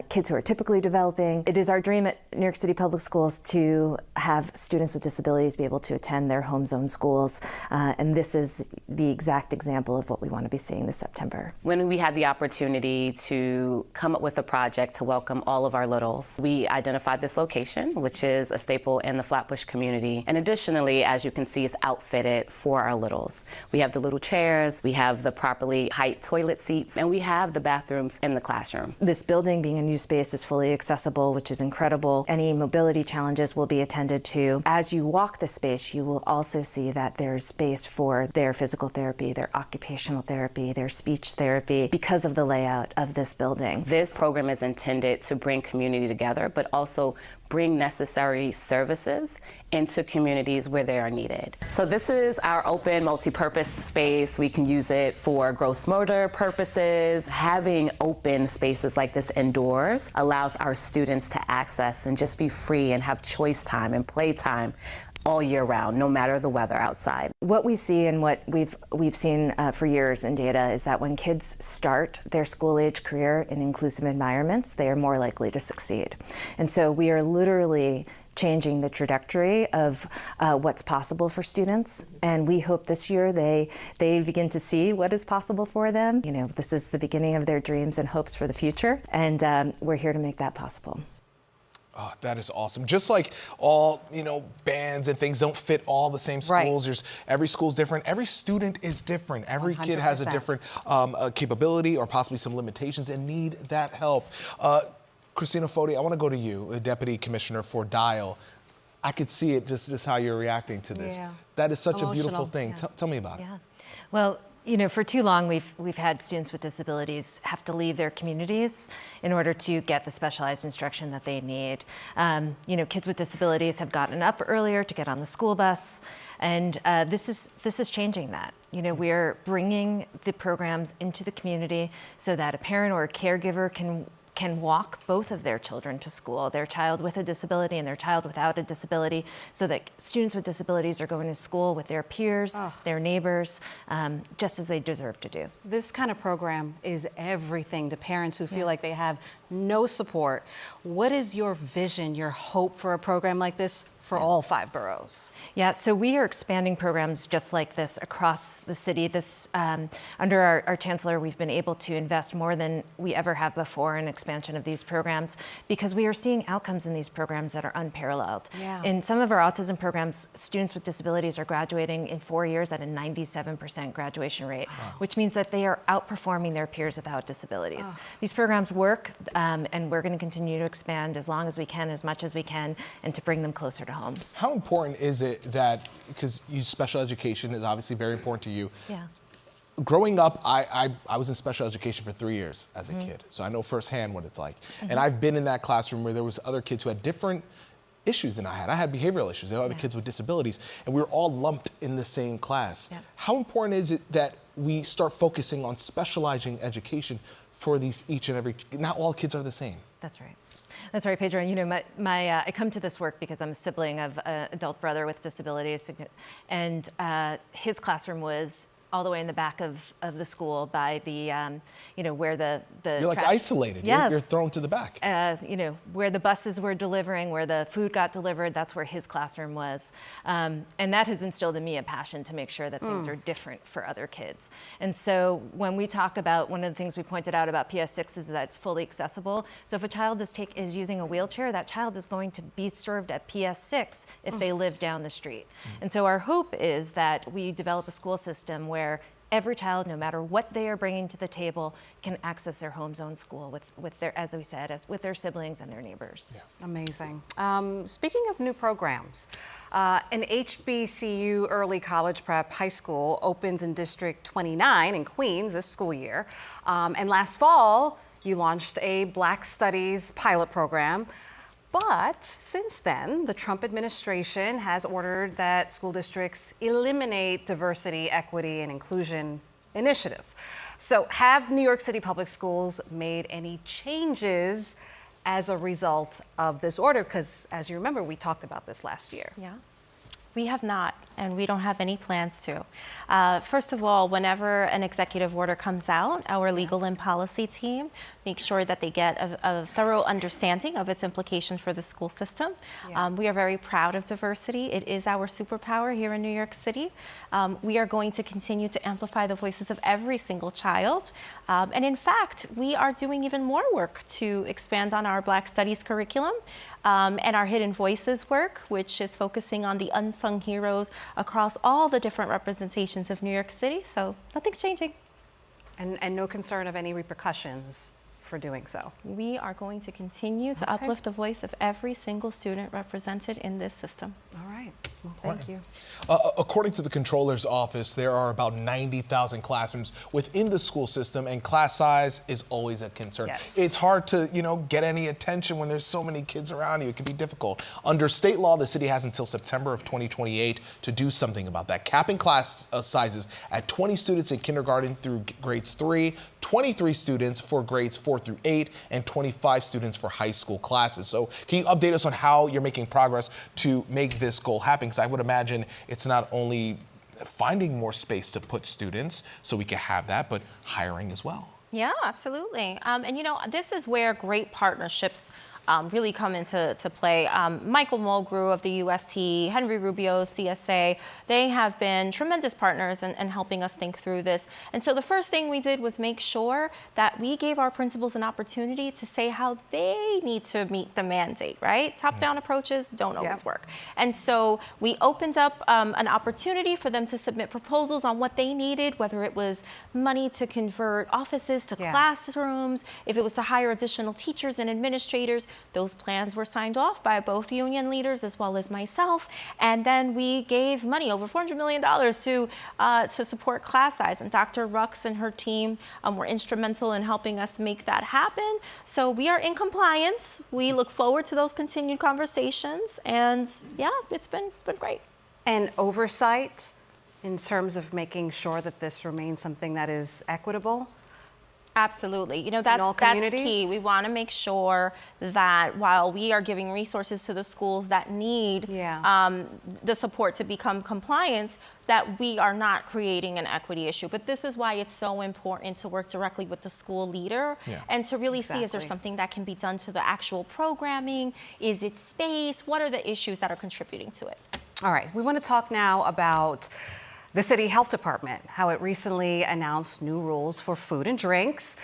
kids who are typically developing. It is our dream at New York City Public Schools to have students with disabilities be able to attend their home zone schools. And this is the exact example of what we want to be seeing this September. When we had the opportunity to come up with a project to welcome all of our littles, we identified this location, which is a staple in the Flatbush community. And additionally, as you can see, it's outfitted for our littles. We have the little chairs, we have the properly height toilet seats, and we have the bathrooms in the classroom. This building, being a new space, is fully accessible, which is incredible. Any mobility challenges will be attended to. As you walk the space, you will also see that there's space for their physical therapy, their occupational therapy, their speech therapy, because of the layout of this building. This program is intended to bring community together, but also bring necessary services into communities where they are needed. So this is our open multi-purpose space. We can use it for gross motor purposes. Having open spaces like this indoors allows our students to access and just be free and have choice time and play time all year round, no matter the weather outside. What we see and what we've seen for years in data is that when kids start their school-age career in inclusive environments, they are more likely to succeed. And so we are literally changing the trajectory of what's possible for students. And we hope this year they begin to see what is possible for them. You know, this is the beginning of their dreams and hopes for the future. And we're here to make that possible. Oh, that is awesome. Just like all, bands and things don't fit all the same schools. Right. Every school's different. Every student is different. Every kid has a 100%. different capability or possibly some limitations and need that help. Christina Foti, I want to go to you, Deputy Commissioner for Dial. I could see it just how you're reacting to this. Yeah. That is such a beautiful Emotional. thing. Yeah. Tell me about it. Yeah. Well, for too long we've had students with disabilities have to leave their communities in order to get the specialized instruction that they need. Kids with disabilities have gotten up earlier to get on the school bus, and this is changing that. We're bringing the programs into the community so that a parent or a caregiver can walk both of their children to school, their child with a disability and their child without a disability, so that students with disabilities are going to school with their peers, their neighbors, just as they deserve to do. This kind of program is everything to parents who feel like they have no support. What is your vision, your hope for a program like this for all 5 boroughs. Yeah, so we are expanding programs just like this across the city. This under our chancellor, we've been able to invest more than we ever have before in expansion of these programs because we are seeing outcomes in these programs that are unparalleled. Yeah. In some of our autism programs, students with disabilities are graduating in 4 years at a 97% graduation rate, which means that they are outperforming their peers without disabilities. These programs work, and we're going to continue to expand as long as we can, as much as we can, and to bring them closer to home. How important is it that, because special education is obviously very important to you. Yeah. Growing up, I was in special education for 3 years as a kid, so I know firsthand what it's like. And I've been in that classroom where there was other kids who had different issues than I had. I had behavioral issues. There were other kids with disabilities, and we were all lumped in the same class. Yeah. How important is it that we start focusing on specializing education for these each and every? Not all kids are the same. That's right. That's right, Pedro. You know, I come to this work because I'm a sibling of an adult brother with disabilities, and his classroom was all the way in the back of the school by the, you know, where the You're like isolated. Yes. You're thrown to the back. You know, where the buses were delivering, where the food got delivered, that's where his classroom was. And that has instilled in me a passion to make sure that things are different for other kids. And so when we talk about, one of the things we pointed out about PS6 is that it's fully accessible. So if a child is using a wheelchair, that child is going to be served at PS6 if they live down the street. And so our hope is that we develop a school system where every child, no matter what they are bringing to the table, can access their home zone school with their, as we said, with their siblings and their neighbors. Yeah. Amazing. Speaking of new programs, an HBCU early college prep high school opens in District 29 in Queens this school year. And last fall, you launched a Black Studies pilot program. But since then, the Trump administration has ordered that school districts eliminate diversity, equity, and inclusion initiatives. So have New York City Public Schools made any changes as a result of this order? Because as you remember, we talked about this last year. Yeah. We have not, and we don't have any plans to. First of all, whenever an executive order comes out, our legal and policy team make sure that they get a thorough understanding of its implications for the school system. Yeah. We are very proud of diversity. It is our superpower here in New York City. We are going to continue to amplify the voices of every single child. And in fact, we are doing even more work to expand on our Black Studies curriculum. And our Hidden Voices work, which is focusing on the unsung heroes across all the different representations of New York City. So nothing's changing. And no concern of any repercussions for doing so. We are going to continue to uplift the voice of every single student represented in this system. All right. Well, thank you. According to the Controller's Office, there are about 90,000 classrooms within the school system, and class size is always a concern. Yes. It's hard to, get any attention when there's so many kids around you. It can be difficult. Under state law, the city has until September of 2028 to do something about that, capping class sizes at 20 students in kindergarten through grades 3, 23 students for grades 4 through 8, and 25 students for high school classes. So can you update us on how you're making progress to make this goal happen? Because I would imagine it's not only finding more space to put students so we can have that, but hiring as well. Yeah, absolutely. And this is where great partnerships really come into play. Michael Mulgrew of the UFT, Henry Rubio, CSA, they have been tremendous partners in helping us think through this. And so the first thing we did was make sure that we gave our principals an opportunity to say how they need to meet the mandate, right? Top-down approaches don't always work. And so we opened up an opportunity for them to submit proposals on what they needed, whether it was money to convert offices to classrooms, if it was to hire additional teachers and administrators. Those plans were signed off by both union leaders as well as myself. And then we gave money, over $400 million, to support class size. And Dr. Rux and her team were instrumental in helping us make that happen. So we are in compliance. We look forward to those continued conversations. And yeah, it's been great. And oversight in terms of making sure that this remains something that is equitable? Absolutely. You know, that's key. We want to make sure that while we are giving resources to the schools that need the support to become compliant, that we are not creating an equity issue. But this is why it's so important to work directly with the school leader and to really see, is there something that can be done to the actual programming? Is it space? What are the issues that are contributing to it? All right, we want to talk now about the City Health Department, how it recently announced new rules for food and drinks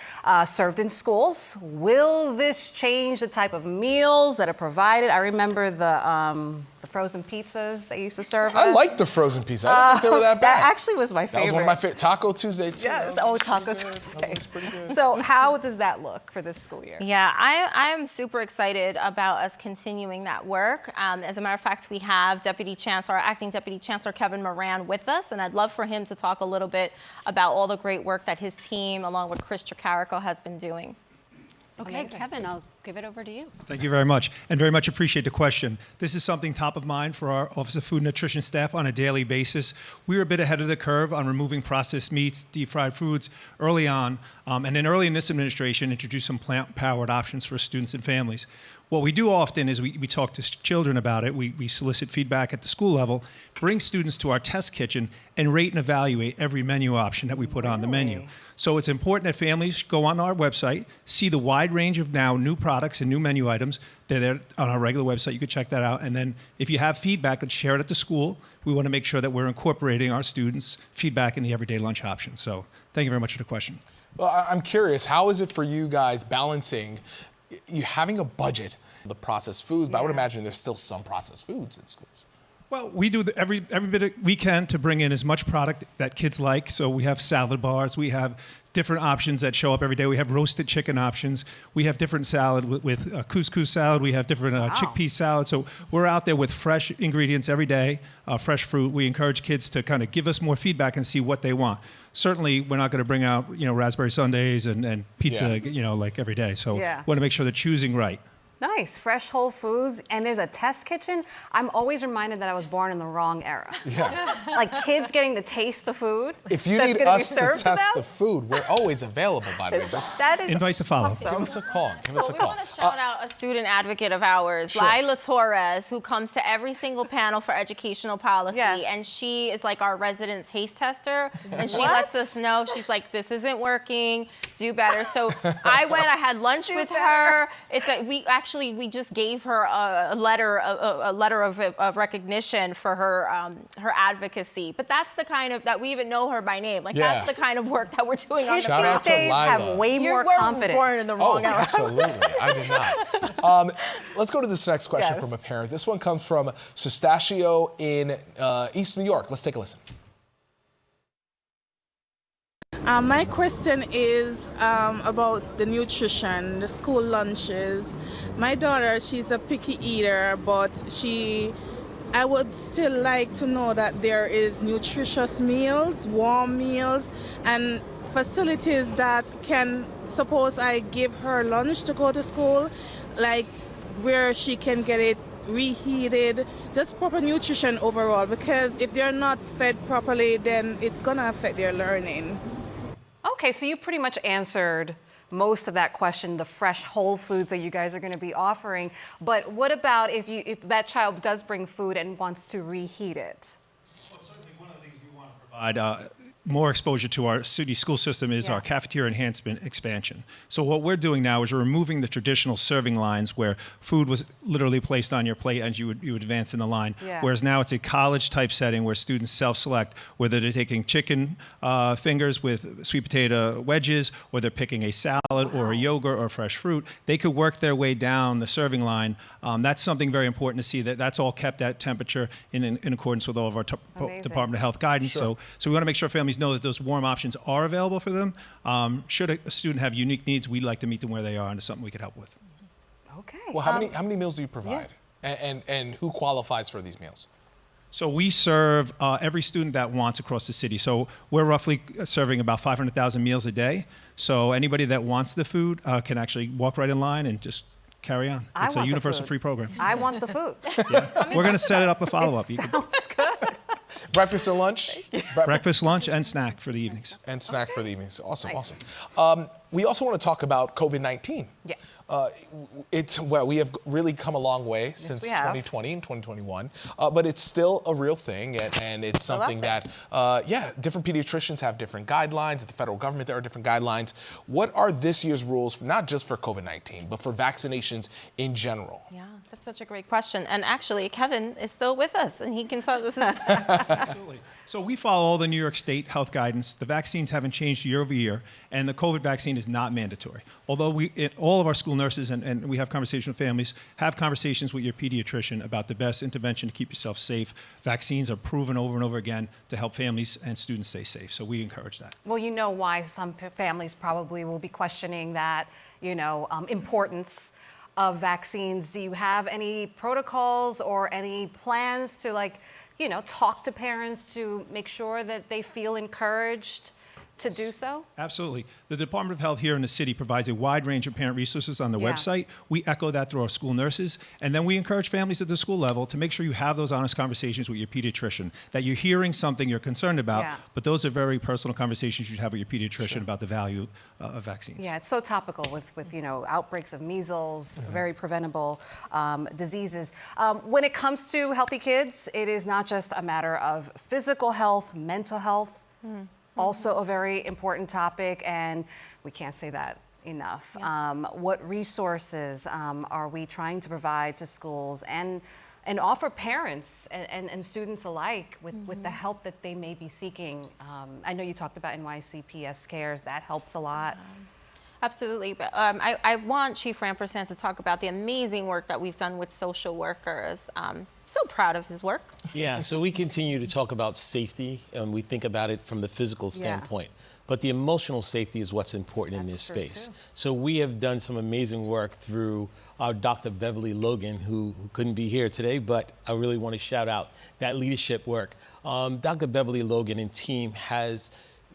served in schools. Will this change the type of meals that are provided? I remember the frozen pizzas they used to serve I us. like the frozen pizza. I didn't think they were that bad. That actually was my favorite. That was one of my favorite. Taco Tuesday, too. Yes, Taco Tuesday. That looks pretty good. So how does that look for this school year? Yeah, I am super excited about us continuing that work. As a matter of fact, we have Acting Deputy Chancellor Kevin Moran with us, and I'd love for him to talk a little bit about all the great work that his team, along with Chris Tricarico, has been doing. Okay, amazing. Kevin, I'll give it over to you. Thank you very much, and very much appreciate the question. This is something top of mind for our Office of Food and Nutrition staff on a daily basis. We were a bit ahead of the curve on removing processed meats, deep fried foods early on, and then early in this administration introduced some plant-powered options for students and families. What we do often is we talk to children about it. We solicit feedback at the school level, bring students to our test kitchen, and rate and evaluate every menu option that we put on the menu. So it's important that families go on our website, see the wide range of now new products and new menu items. They're there on our regular website. You can check that out. And then if you have feedback, let's share it at the school. We want to make sure that we're incorporating our students' feedback in the everyday lunch options. So thank you very much for the question. Well, I'm curious, how is it for you guys balancing you having a budget, the processed foods, but I would imagine there's still some processed foods in schools. Well, we do every bit we can to bring in as much product that kids like. So we have salad bars, we have different options that show up every day. We have roasted chicken options. We have different salad with couscous salad. We have different chickpea salad. So we're out there with fresh ingredients every day, fresh fruit. We encourage kids to kind of give us more feedback and see what they want. Certainly, we're not going to bring out raspberry sundaes and pizza like every day. So we want to make sure they're choosing right. Nice, fresh whole foods, and there's a test kitchen. I'm always reminded that I was born in the wrong era. Yeah. Like kids getting to taste the food. If you need us to test the food, we're always available, by the way. That is invite to follow. Awesome. Give us a call. Give us a call. We want to shout out a student advocate of ours, Sure. Lila Torres, who comes to every single panel for educational policy, and she is like our resident taste tester, and she lets us know. She's like, this isn't working, do better. So I had lunch with her. We just gave her a letter of recognition for her advocacy. But that's the kind of that we even know her by name. Like that's the kind of work that we're doing on the Shout out to Lila. Have way more confidence. Born in the wrong era. Absolutely. I did not. Let's go to this next question from a parent. This one comes from Sustachio in East New York. Let's take a listen. My question is about the nutrition, the school lunches. My daughter, she's a picky eater, but I would still like to know that there is nutritious meals, warm meals, and facilities that can, suppose I give her lunch to go to school, like where she can get it reheated, just proper nutrition overall, because if they're not fed properly, then it's gonna affect their learning. Okay, so you pretty much answered most of that question, the fresh whole foods that you guys are going to be offering. But what about if that child does bring food and wants to reheat it? Well, certainly one of the things we want to provide more exposure to our city school system is our cafeteria enhancement expansion. So what we're doing now is we're removing the traditional serving lines where food was literally placed on your plate and you would advance in the line. Yeah. Whereas now it's a college type setting where students self-select whether they're taking chicken fingers with sweet potato wedges, or they're picking a salad or a yogurt or fresh fruit. They could work their way down the serving line. That's something very important to see, that's all kept at temperature in accordance with all of our Department of Health guidance. Sure. So we want to make sure families know that those warm options are available for them. Should a student have unique needs, we'd like to meet them where they are, and it's something we could help with. Okay. Well, how many meals do you provide? Yeah. And who qualifies for these meals? So we serve every student that wants across the city. So we're roughly serving about 500,000 meals a day. So anybody that wants the food can actually walk right in line and just carry on. It's a universal free program. I want the food. We're going to set it up a follow-up. Sounds good. Breakfast and lunch? Breakfast, lunch, and snack for the evenings. And snack for the evenings. Awesome, awesome. We also want to talk about COVID-19. Yeah. We have really come a long way since 2020 and 2021, but it's still a real thing, and it's something that, different pediatricians have different guidelines. At the federal government, there are different guidelines. What are this year's rules, not just for COVID-19, but for vaccinations in general? Yeah, that's such a great question. And actually, Kevin is still with us, and he can tell us. Absolutely. So we follow all the New York State health guidance. The vaccines haven't changed year over year, and the COVID vaccine is not mandatory. Although all of our school nurses, and we have conversations with families, have conversations with your pediatrician about the best intervention to keep yourself safe. Vaccines are proven over and over again to help families and students stay safe, so we encourage that. Well, you know why some families probably will be questioning that, importance of vaccines. Do you have any protocols or any plans to talk to parents to make sure that they feel encouraged to do so? Absolutely. The Department of Health here in the city provides a wide range of parent resources on the website. We echo that through our school nurses, and then we encourage families at the school level to make sure you have those honest conversations with your pediatrician, that you're hearing something you're concerned about, but those are very personal conversations you'd have with your pediatrician about the value of vaccines. Yeah, it's so topical with outbreaks of measles, very preventable diseases. When it comes to healthy kids, it is not just a matter of physical health, mental health, also a very important topic, and we can't say that enough. What resources are we trying to provide to schools and offer parents and students alike with the help that they may be seeking? I know you talked about NYC PS Cares. That helps a lot. Absolutely. But I want Chief Rampersad to talk about the amazing work that we've done with social workers. So proud of his work. Yeah, so we continue to talk about safety, and we think about it from the physical standpoint. But the emotional safety is what's important in this space. So we have done some amazing work through our Dr. Beverly Logan, who couldn't be here today, but I really want to shout out that leadership work. Dr. Beverly Logan and team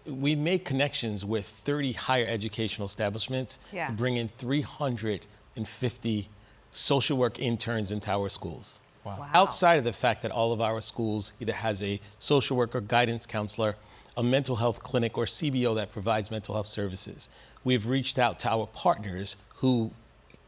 we made connections with 30 higher educational establishments to bring in 350 social work interns into our schools. Wow. Outside of the fact that all of our schools either has a social worker, guidance counselor, a mental health clinic, or CBO that provides mental health services. We've reached out to our partners who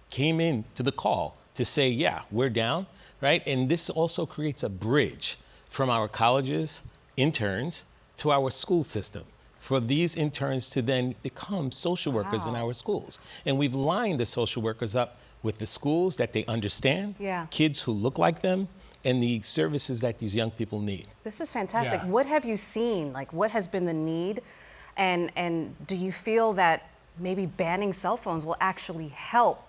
came in to the call to say, yeah, we're down, right? And this also creates a bridge from our colleges, interns, to our school system, for these interns to then become social workers in our schools. And we've lined the social workers up with the schools that they understand, kids who look like them, and the services that these young people need. This is fantastic. What have you seen? What has been the need? And do you feel that maybe banning cell phones will actually help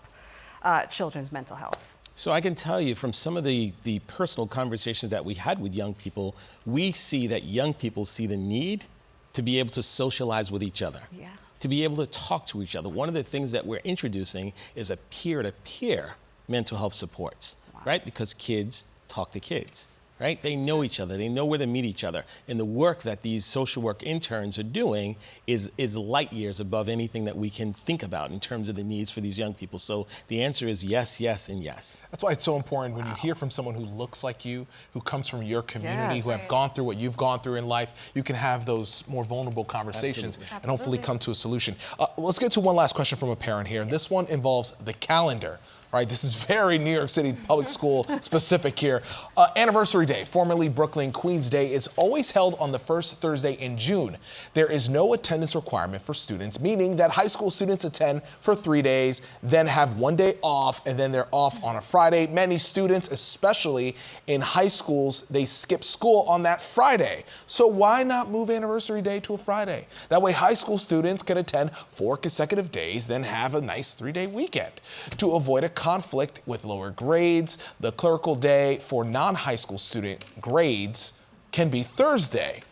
children's mental health? So I can tell you from some of the personal conversations that we had with young people, we see that young people see the need to be able to socialize with each other. To be able to talk to each other. One of the things that we're introducing is a peer-to-peer mental health supports, right? Because kids talk to kids, right? They know each other, they know where to meet each other. And the work that these social work interns are doing is light years above anything that we can think about in terms of the needs for these young people. So the answer is yes, yes, and yes. That's why it's so important when you hear from someone who looks like you, who comes from your community, who have gone through what you've gone through in life, you can have those more vulnerable conversations and hopefully come to a solution. Let's get to one last question from a parent here. And this one involves the calendar. Right, this is very New York City public school specific here. Anniversary Day, formerly Brooklyn Queens Day, is always held on the first Thursday in June. There is no attendance requirement for students, meaning that high school students attend for 3 days, then have 1 day off, and then they're off on a Friday. Many students, especially in high schools, they skip school on that Friday. So why not move Anniversary Day to a Friday? That way high school students can attend 4 consecutive days, then have a nice 3-day weekend. To avoid a conflict with lower grades, the clerical day for non-high school student grades can be Thursday.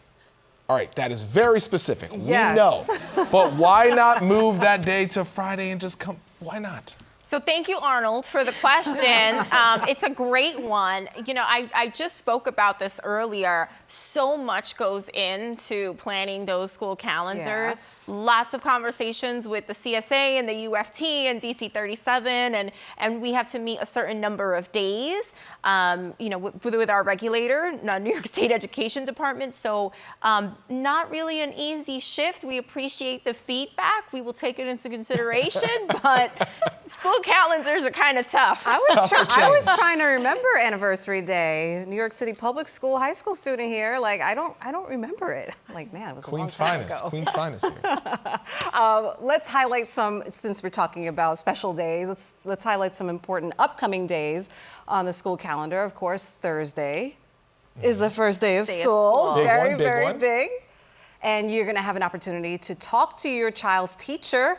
All right, that is very specific. We know. But why not move that day to Friday and just come? Why not? So thank you, Arnold, for the question. It's a great one. You know, I just spoke about this earlier. So much goes into planning those school calendars. Yes. Lots of conversations with the CSA and the UFT and DC 37, and we have to meet a certain number of days, you know, with our regulator, New York State Education Department. So not really an easy shift. We appreciate the feedback. We will take it into consideration, but school calendars are kind of tough. I was trying to remember Anniversary Day. New York City Public School high school student here. Like I don't remember it. Like man, it was Queen's a long time finest. ago. Queen's finest here. Let's highlight some, since we're talking about special days. Let's highlight some important upcoming days on the school calendar. Of course, Thursday is the first day of school. Big Very, one, big very one. big. And you're going to have an opportunity to talk to your child's teacher.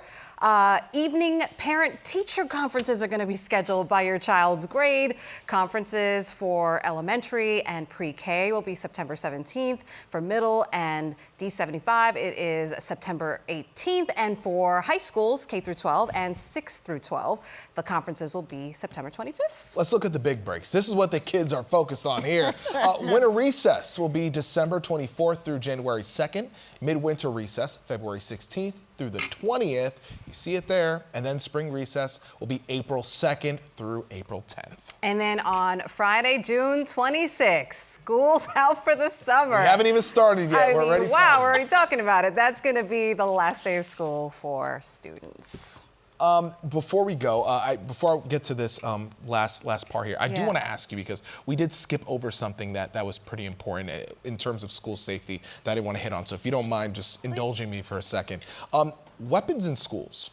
Evening parent-teacher conferences are going to be scheduled by your child's grade. Conferences for elementary and pre-K will be September 17th. For middle and D75, it is September 18th. And for high schools, K through 12 and 6 through 12, the conferences will be September 25th. Let's look at the big breaks. This is what the kids are focused on here. Winter recess will be December 24th through January 2nd. Midwinter recess, February 16th through the 20th. You see it there. And then spring recess will be April 2nd through April 10th. And then on Friday, June 26th, school's out for the summer. We haven't even started yet. I We're mean, already wow, we're already talking about it. That's going to be the last day of school for students. Before we go, before I get to this last part here, I do want to ask you, because we did skip over something that was pretty important in terms of school safety that I didn't want to hit on. So if you don't mind just indulging me for a second. Weapons in schools.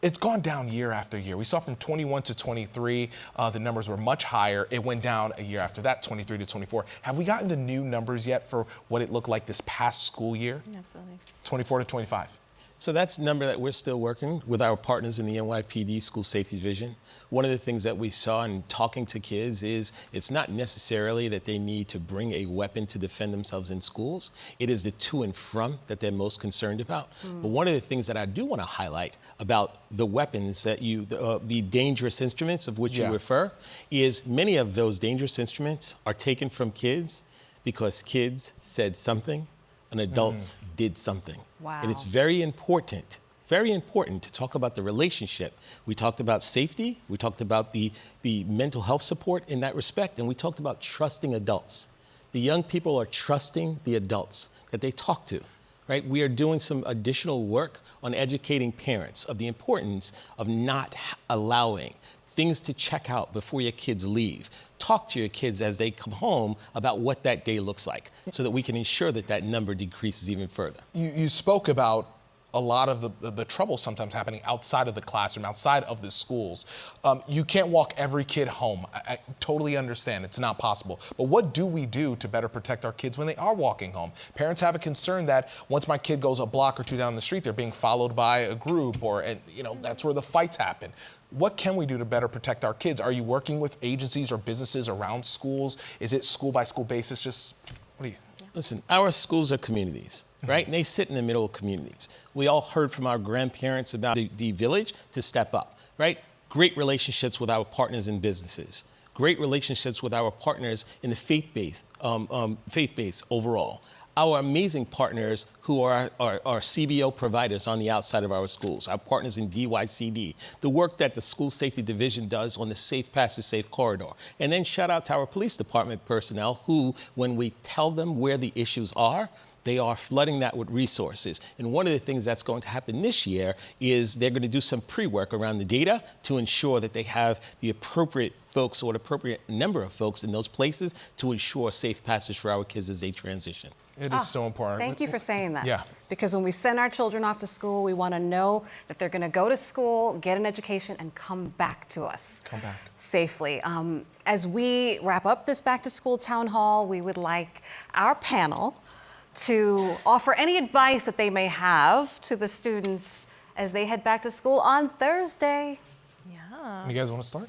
It's gone down year after year. We saw from 21 to 23, the numbers were much higher. It went down a year after that, 23 to 24. Have we gotten the new numbers yet for what it looked like this past school year? Absolutely. 24 to 25. So that's a number that we're still working with our partners in the NYPD School Safety Division. One of the things that we saw in talking to kids is it's not necessarily that they need to bring a weapon to defend themselves in schools. It is the to and from that they're most concerned about. But one of the things that I do want to highlight about the weapons that the dangerous instruments of which you refer, is many of those dangerous instruments are taken from kids because kids said something and adults did something. Wow. And it's very important to talk about the relationship. We talked about safety, we talked about the mental health support in that respect, and we talked about trusting adults. The young people are trusting the adults that they talk to, right? We are doing some additional work on educating parents of the importance of not allowing things to check out before your kids leave. Talk to your kids as they come home about what that day looks like so that we can ensure that that number decreases even further. You spoke about a lot of the trouble sometimes happening outside of the classroom, outside of the schools. You can't walk every kid home. I totally understand. It's not possible. But what do we do to better protect our kids when they are walking home? Parents have a concern that once my kid goes a block or two down the street, they're being followed by a group, and that's where the fights happen. What can we do to better protect our kids? Are you working with agencies or businesses around schools? Is it school by school basis? Just what do you? Listen, our schools are communities, right? And they sit in the middle of communities. We all heard from our grandparents about the village to step up, right? Great relationships with our partners in businesses. Great relationships with our partners in the faith-based overall. Our amazing partners who are our CBO providers on the outside of our schools, our partners in DYCD, the work that the School Safety Division does on the Safe Passage, Safe Corridor. And then shout out to our police department personnel who, when we tell them where the issues are, they are flooding that with resources. And one of the things that's going to happen this year is they're going to do some pre-work around the data to ensure that they have the appropriate folks or the appropriate number of folks in those places to ensure safe passage for our kids as they transition. It is so important. Thank you for saying that. Yeah. Because when we send our children off to school, we want to know that they're going to go to school, get an education, and come back to us. Come back. Safely. As we wrap up this Back to School Town Hall, we would like our panel to offer any advice that they may have to the students as they head back to school on Thursday. Yeah. You guys want to start?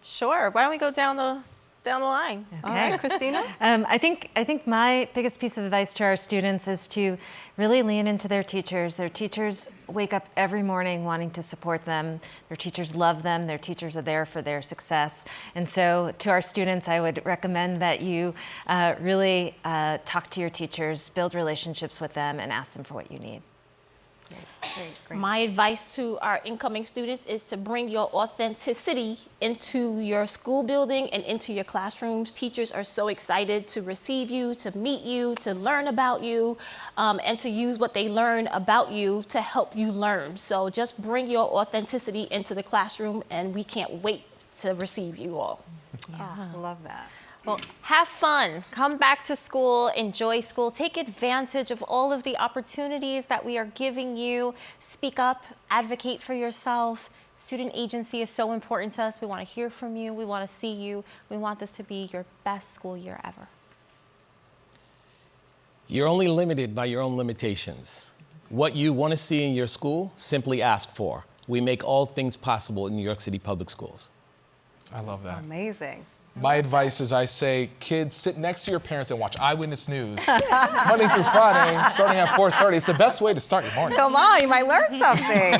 Sure. Why don't we go down down the line. All right, Christina? I think my biggest piece of advice to our students is to really lean into their teachers. Their teachers wake up every morning wanting to support them. Their teachers love them. Their teachers are there for their success. And so to our students, I would recommend that you really talk to your teachers, build relationships with them, and ask them for what you need. Great. My advice to our incoming students is to bring your authenticity into your school building and into your classrooms. Teachers are so excited to receive you, to meet you, to learn about you, and to use what they learn about you to help you learn. So just bring your authenticity into the classroom, and we can't wait to receive you all. Yeah, love that. Well, have fun, come back to school, enjoy school, take advantage of all of the opportunities that we are giving you. Speak up, advocate for yourself. Student agency is so important to us. We want to hear from you. We want to see you. We want this to be your best school year ever. You're only limited by your own limitations. What you want to see in your school, simply ask for. We make all things possible in New York City Public Schools. I love that. Amazing. My advice is I say, kids, sit next to your parents and watch Eyewitness News Monday through Friday, starting at 4:30. It's the best way to start your morning. Come on, you might learn something.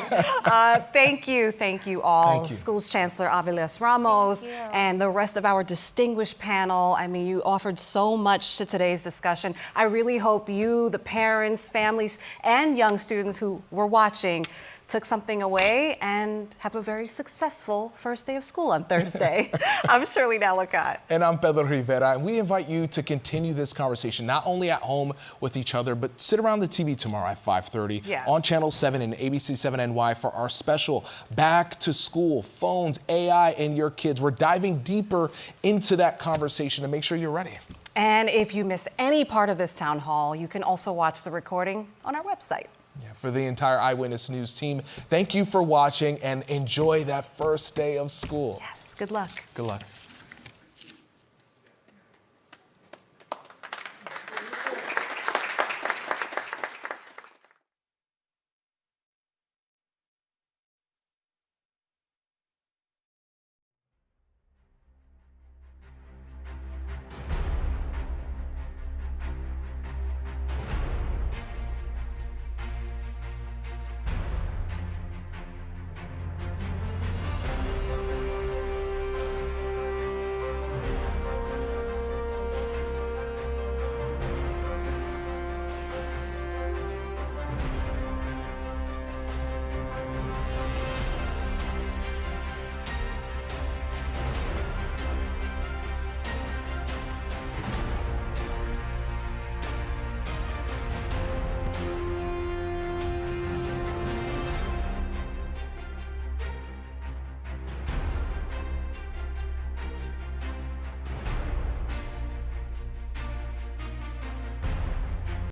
Thank you all. Thank you. Schools Chancellor Aviles-Ramos and the rest of our distinguished panel. I mean, you offered so much to today's discussion. I really hope you, the parents, families, and young students who were watching took something away and have a very successful first day of school on Thursday. I'm Shirleen Allicot. And I'm Pedro Rivera, and we invite you to continue this conversation, not only at home with each other, but sit around the TV tomorrow at 5:30 on Channel 7 and ABC7 NY for our special Back to School, Phones, AI, and Your Kids. We're diving deeper into that conversation, and make sure you're ready. And if you miss any part of this town hall, you can also watch the recording on our website. For the entire Eyewitness News team, thank you for watching and enjoy that first day of school. Yes, good luck. Good luck.